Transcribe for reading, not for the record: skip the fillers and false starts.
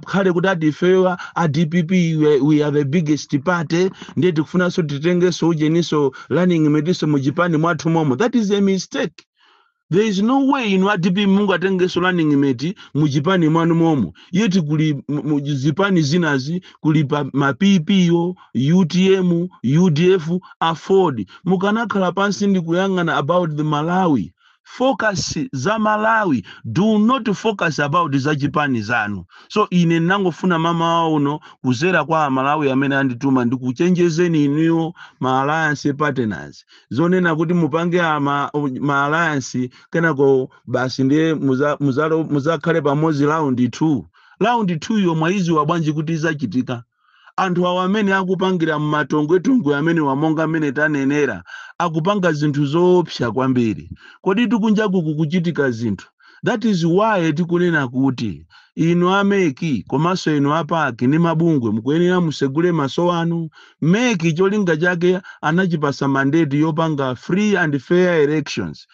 Kale kudadi fewa DPP we are the biggest party ndiye tikufuna so titenge so ujeniso running mediso mujipani mwatu momo. That is a mistake. There is no way in what DPP mungu atenge so running medi mujipani mwanu momo. Yeti kuli mujipani zinazi kulipa maPPO, UTM, UDF afford. Mukanakala pansi ndi kuyangana about the Malawi. Focus za Malawi, do not focus about za Japan zanu. So ine nango funa mama wao no kuzera kwa Malawi amene andituma ndikuchenjezeni iniyo ma alliance partners. Zone na kuti mupange ma alliance kenako basi ndiye muzakale pamozi round 2. Round 2 yo mwaizi wa bwanji kuti izachitika. Anthu awamene akupangira mmatongwe amene wamonga amene tanenera akupanga zinthu zoopsa kwambiri. Kodi tikunjaku kukuchitika zinthu. That is why tikunena kuti ino ameki komanso ino apaki ni mabungwe mukuyenera musegule maso anu. Meki cholinga chake anachipasa mandate yopanga free and fair elections.